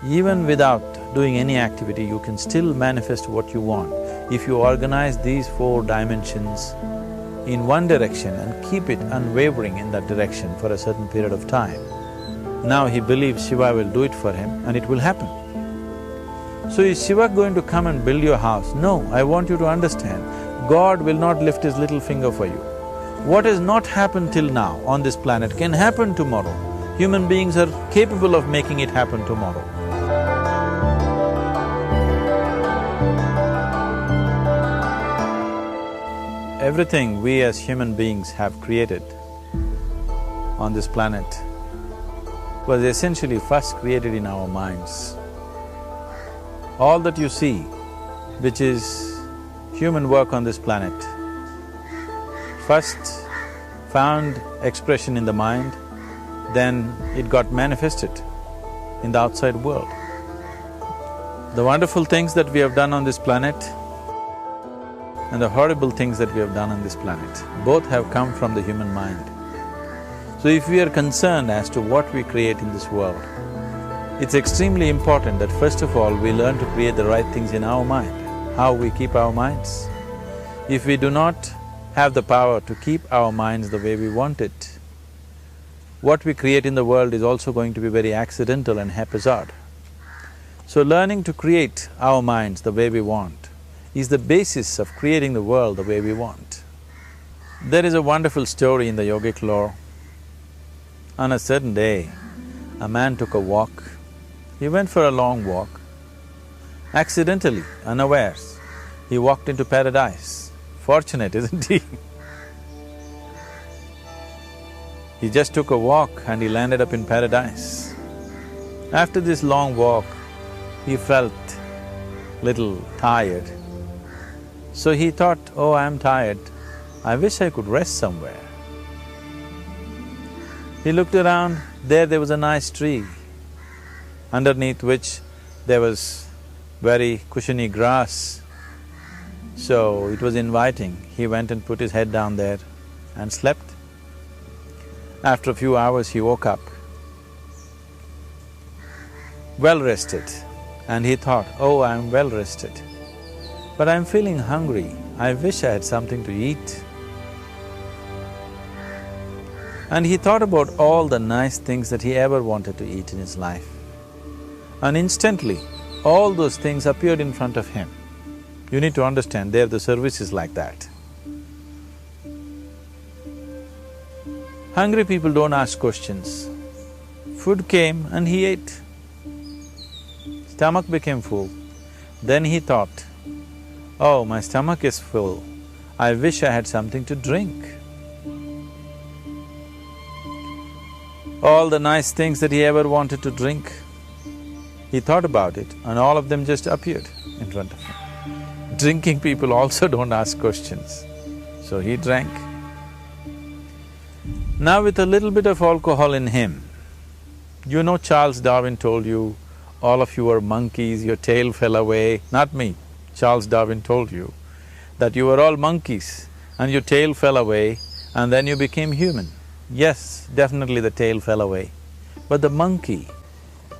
Even without doing any activity, you can still manifest what you want. If you organize these 4 dimensions in one direction and keep it unwavering in that direction for a certain period of time, now he believes Shiva will do it for him and it will happen. So is Shiva going to come and build your house? No, I want you to understand, God will not lift his little finger for you. What has not happened till now on this planet can happen tomorrow. Human beings are capable of making it happen tomorrow. Everything we as human beings have created on this planet was essentially first created in our minds. All that you see, which is human work on this planet, first found expression in the mind, then it got manifested in the outside world. The wonderful things that we have done on this planet and the horrible things that we have done on this planet, both have come from the human mind. So if we are concerned as to what we create in this world, it's extremely important that first of all we learn to create the right things in our mind. How we keep our minds? If we do not have the power to keep our minds the way we want it, what we create in the world is also going to be very accidental and haphazard. So learning to create our minds the way we want is the basis of creating the world the way we want. There is a wonderful story in the yogic lore. On a certain day, a man took a walk. He went for a long walk. Accidentally, unawares, he walked into paradise. Fortunate, isn't he? He just took a walk and he landed up in paradise. After this long walk, he felt little tired. So he thought, oh, I'm tired, I wish I could rest somewhere. He looked around, there was a nice tree, underneath which there was very cushiony grass. So it was inviting. He went and put his head down there and slept. After a few hours, he woke up, well rested, and he thought, oh, I'm well rested, but I'm feeling hungry, I wish I had something to eat. And he thought about all the nice things that he ever wanted to eat in his life. And instantly, all those things appeared in front of him. You need to understand, there the service is like that. Hungry people don't ask questions. Food came and he ate. Stomach became full. Then he thought, oh, my stomach is full, I wish I had something to drink. All the nice things that he ever wanted to drink, he thought about it and all of them just appeared in front of him. Drinking people also don't ask questions, so he drank. Now with a little bit of alcohol in him, you know Charles Darwin told you, all of you are monkeys, your tail fell away. Not me, Charles Darwin told you that you were all monkeys and your tail fell away and then you became human. Yes, definitely the tail fell away. But the monkey,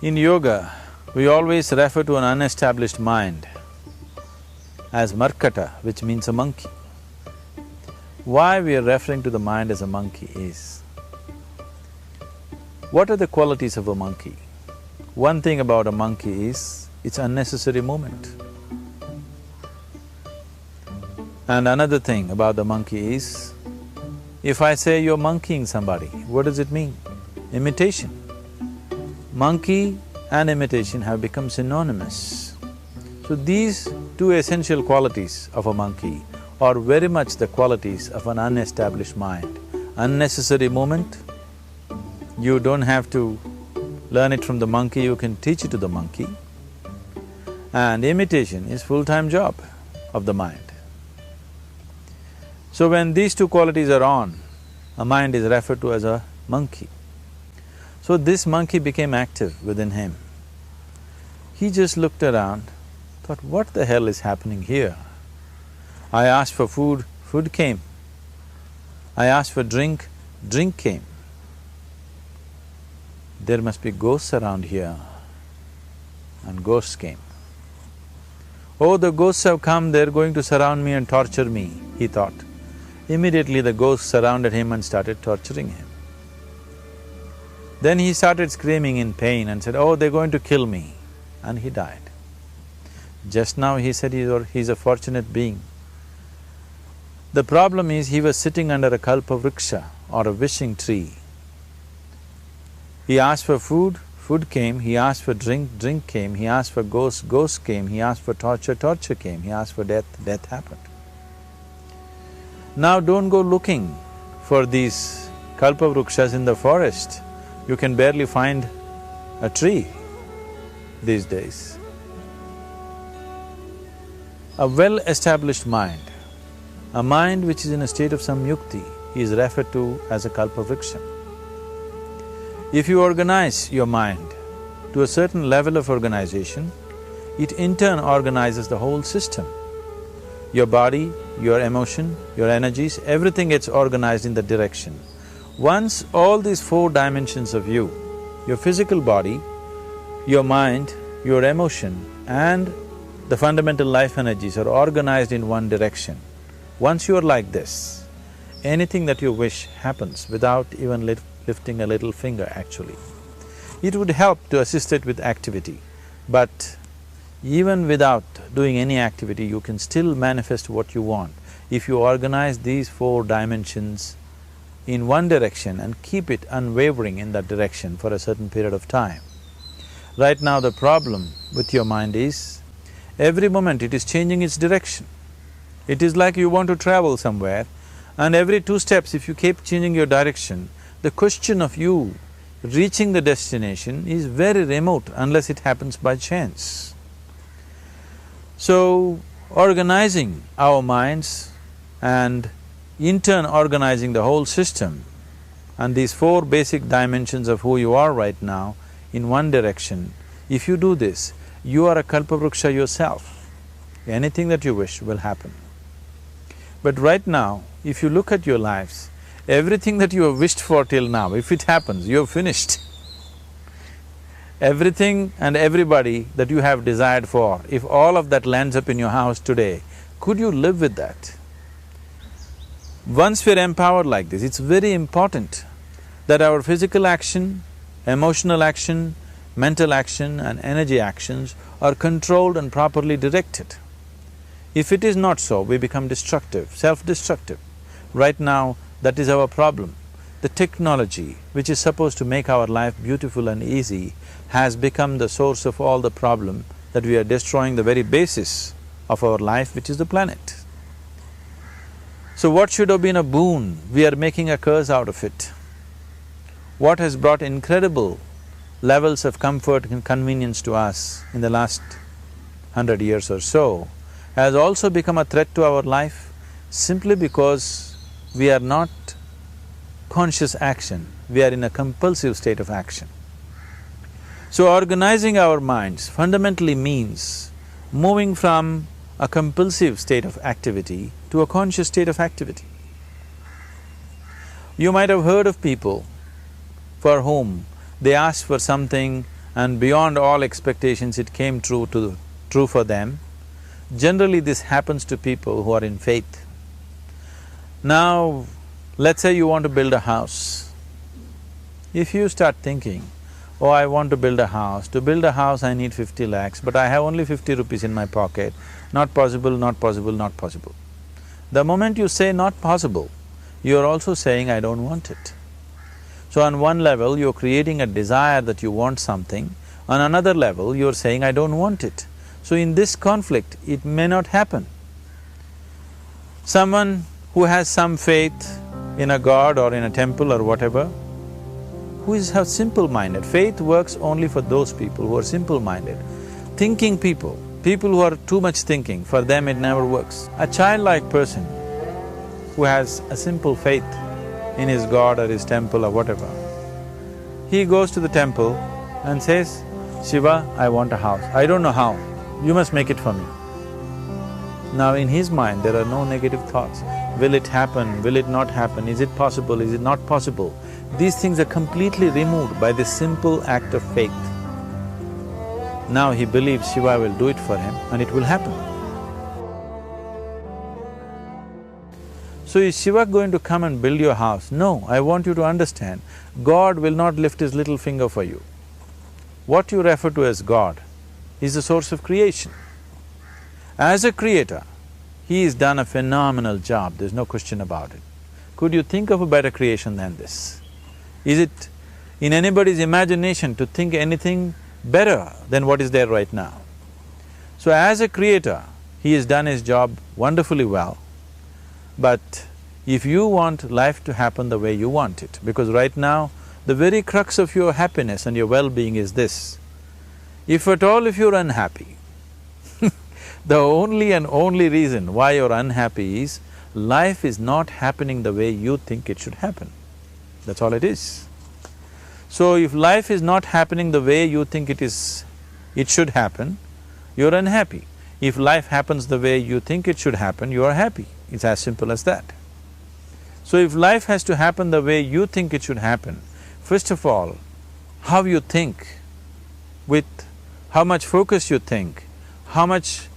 in yoga, we always refer to an unestablished mind as markata, which means a monkey. Why we are referring to the mind as a monkey is, what are the qualities of a monkey? One thing about a monkey is, it's unnecessary movement. And another thing about the monkey is, if I say you're monkeying somebody, what does it mean? Imitation. Monkey and imitation have become synonymous. So these two essential qualities of a monkey are very much the qualities of an unestablished mind. Unnecessary movement, you don't have to learn it from the monkey, you can teach it to the monkey. And imitation is full-time job of the mind. So when these two qualities are on, a mind is referred to as a monkey. So this monkey became active within him. He just looked around, thought, what the hell is happening here? I asked for food, food came. I asked for drink, drink came. There must be ghosts around here. and ghosts came. Oh, the ghosts have come, they're going to surround me and torture me, he thought. Immediately the ghosts surrounded him and started torturing him. Then he started screaming in pain and said, oh, they're going to kill me, and he died. Just now he said he's a fortunate being. The problem is he was sitting under a kalpavriksha or a wishing tree. He asked for food, food came, he asked for drink, drink came, he asked for ghost, ghost came, he asked for torture, torture came, he asked for death, death happened. Now don't go looking for these kalpavrukshas in the forest. You can barely find a tree these days. A well-established mind, a mind which is in a state of samyukti, is referred to as a kalpavriksha. If you organize your mind to a certain level of organization, it in turn organizes the whole system. Your body, your emotion, your energies, everything gets organized in that direction. Once all these four dimensions of you, your physical body, your mind, your emotion and the fundamental life energies are organized in one direction. Once you are like this, anything that you wish happens without even lifting a little finger actually. It would help to assist it with activity, but even without doing any activity, you can still manifest what you want if you organize these four dimensions in one direction and keep it unwavering in that direction for a certain period of time. Right now the problem with your mind is, every moment it is changing its direction. It is like you want to travel somewhere and every 2 steps if you keep changing your direction, the question of you reaching the destination is very remote unless it happens by chance. So, organizing our minds and in turn organizing the whole system and these four basic dimensions of who you are right now in one direction, if you do this, you are a kalpavruksha yourself. Anything that you wish will happen. But right now, if you look at your lives, everything that you have wished for till now, if it happens, you have finished. Everything and everybody that you have desired for, if all of that lands up in your house today, could you live with that? Once we're empowered like this, it's very important that our physical action, emotional action, mental action and energy actions are controlled and properly directed. If it is not so, we become destructive, self-destructive. Right now, that is our problem. The technology, which is supposed to make our life beautiful and easy, has become the source of all the problem that we are destroying the very basis of our life, which is the planet. So what should have been a boon, we are making a curse out of it. What has brought incredible levels of comfort and convenience to us in the last 100 years or so has also become a threat to our life simply because we are not conscious action, we are in a compulsive state of action. So organizing our minds fundamentally means moving from a compulsive state of activity to a conscious state of activity. You might have heard of people for whom they asked for something and beyond all expectations it came true for them. Generally this happens to people who are in faith. Now, let's say you want to build a house. If you start thinking, oh, I want to build a house, to build a house I need 50 lakhs, but I have only 50 rupees in my pocket, not possible, not possible, not possible. The moment you say not possible, you're also saying I don't want it. So on one level, you're creating a desire that you want something, on another level, you're saying I don't want it. So in this conflict, it may not happen. Someone who has some faith in a god or in a temple or whatever, who is simple-minded, faith works only for those people who are simple-minded. Thinking people, people who are too much thinking, for them it never works. A childlike person who has a simple faith in his god or his temple or whatever, he goes to the temple and says, Shiva, I want a house. I don't know how, you must make it for me. Now in his mind there are no negative thoughts. Will it happen? Will it not happen? Is it possible? Is it not possible? These things are completely removed by this simple act of faith. Now he believes Shiva will do it for him and it will happen. So is Shiva going to come and build your house? No, I want you to understand, God will not lift his little finger for you. What you refer to as God is the source of creation. As a creator, he has done a phenomenal job, there's no question about it. Could you think of a better creation than this? Is it in anybody's imagination to think anything better than what is there right now? So as a creator, he has done his job wonderfully well. But if you want life to happen the way you want it, because right now, the very crux of your happiness and your well-being is this: if at all if you're unhappy, the only and only reason why you're unhappy is life is not happening the way you think it should happen. That's all it is. So if life is not happening the way you think it should happen, you're unhappy. If life happens the way you think it should happen, you are happy. It's as simple as that. So if life has to happen the way you think it should happen, first of all, how you think, with how much focus you think, how much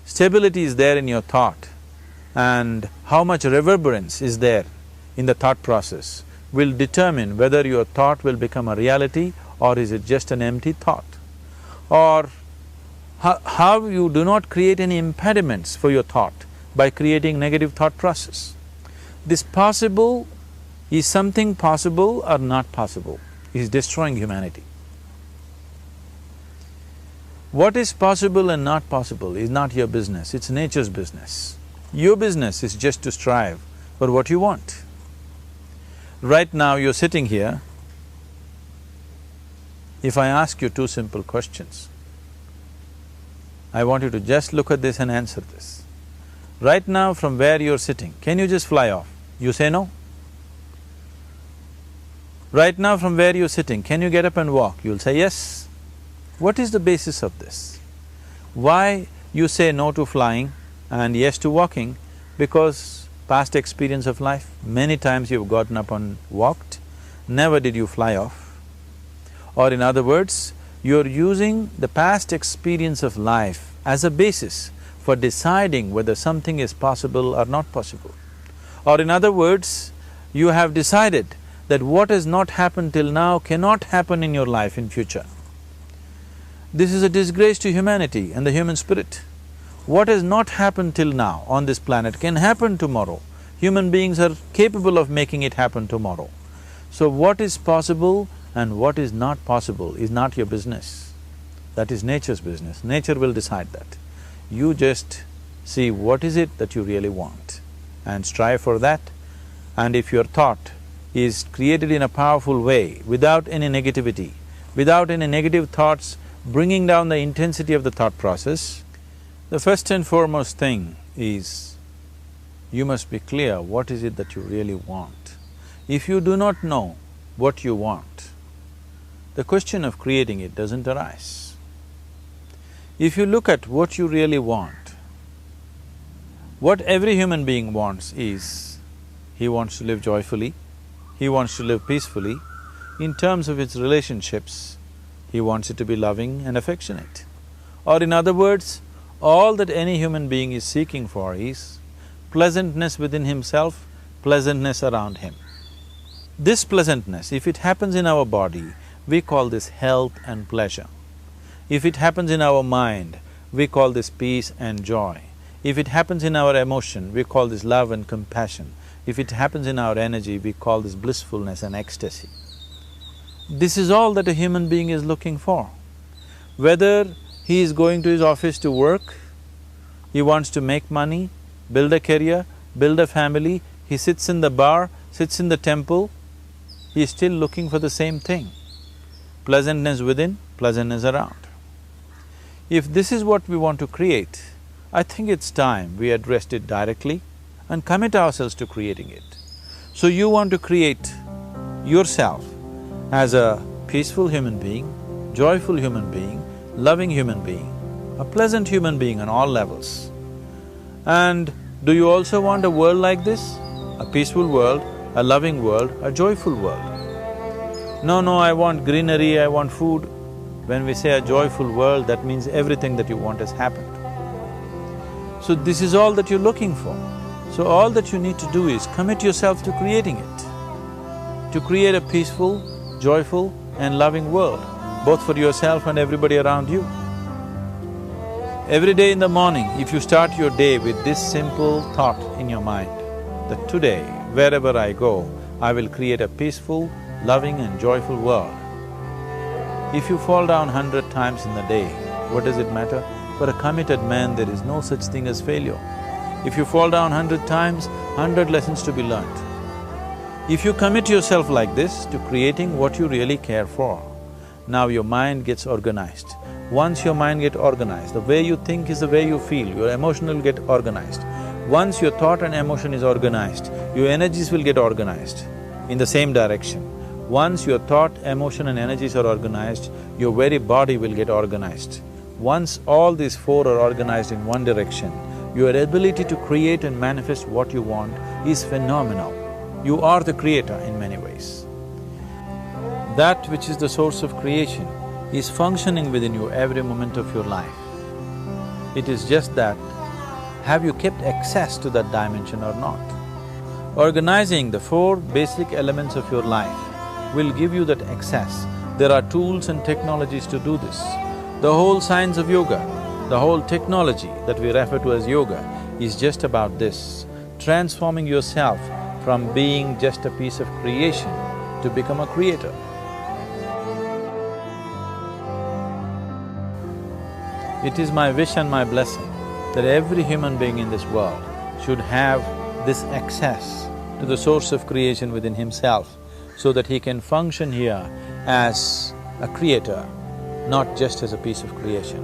stability is there in your thought, and how much reverberance is there in the thought process will determine whether your thought will become a reality or is it just an empty thought. Or how you do not create any impediments for your thought by creating negative thought process. This possible is something possible or not possible, is destroying humanity. What is possible and not possible is not your business, it's nature's business. Your business is just to strive for what you want. Right now you're sitting here, if I ask you two simple questions, I want you to just look at this and answer this. Right now from where you're sitting, can you just fly off? You say no. Right now from where you're sitting, can you get up and walk? You'll say yes. What is the basis of this? Why you say no to flying and yes to walking? Because past experience of life, many times you've gotten up and walked, never did you fly off. Or in other words, you're using the past experience of life as a basis for deciding whether something is possible or not possible. Or in other words, you have decided that what has not happened till now cannot happen in your life in future. This is a disgrace to humanity and the human spirit. What has not happened till now on this planet can happen tomorrow. Human beings are capable of making it happen tomorrow. So what is possible and what is not possible is not your business. That is nature's business. Nature will decide that. You just see what is it that you really want and strive for that. And if your thought is created in a powerful way, without any negativity, without any negative thoughts bringing down the intensity of the thought process, the first and foremost thing is you must be clear what is it that you really want. If you do not know what you want, the question of creating it doesn't arise. If you look at what you really want, what every human being wants is, he wants to live joyfully, he wants to live peacefully. In terms of its relationships, he wants it to be loving and affectionate. Or in other words, all that any human being is seeking for is pleasantness within himself, pleasantness around him. This pleasantness, if it happens in our body, we call this health and pleasure. If it happens in our mind, we call this peace and joy. If it happens in our emotion, we call this love and compassion. If it happens in our energy, we call this blissfulness and ecstasy. This is all that a human being is looking for. Whether he is going to his office to work, he wants to make money, build a career, build a family, he sits in the bar, sits in the temple, he is still looking for the same thing. Pleasantness within, pleasantness around. If this is what we want to create, I think it's time we addressed it directly and commit ourselves to creating it. So you want to create yourself as a peaceful human being, joyful human being, loving human being, a pleasant human being on all levels. And do you also want a world like this? A peaceful world, a loving world, a joyful world? No, I want greenery, I want food. When we say a joyful world, that means everything that you want has happened. So this is all that you're looking for. So all that you need to do is commit yourself to creating it, to create a peaceful, joyful and loving world, both for yourself and everybody around you. Every day in the morning, if you start your day with this simple thought in your mind, that today, wherever I go, I will create a peaceful, loving and joyful world. If you fall down 100 times in the day, what does it matter? For a committed man, there is no such thing as failure. If you fall down 100 times, 100 lessons to be learnt. If you commit yourself like this to creating what you really care for, now your mind gets organized. Once your mind gets organized, the way you think is the way you feel, your emotion will get organized. Once your thought and emotion is organized, your energies will get organized in the same direction. Once your thought, emotion and energies are organized, your very body will get organized. Once all these four are organized in one direction, your ability to create and manifest what you want is phenomenal. You are the creator in many ways. That which is the source of creation is functioning within you every moment of your life. It is just that, have you kept access to that dimension or not? Organizing the four basic elements of your life will give you that access. There are tools and technologies to do this. The whole science of yoga, the whole technology that we refer to as yoga is just about this, transforming yourself from being just a piece of creation to become a creator. It is my wish and my blessing that every human being in this world should have this access to the source of creation within himself so that he can function here as a creator, not just as a piece of creation.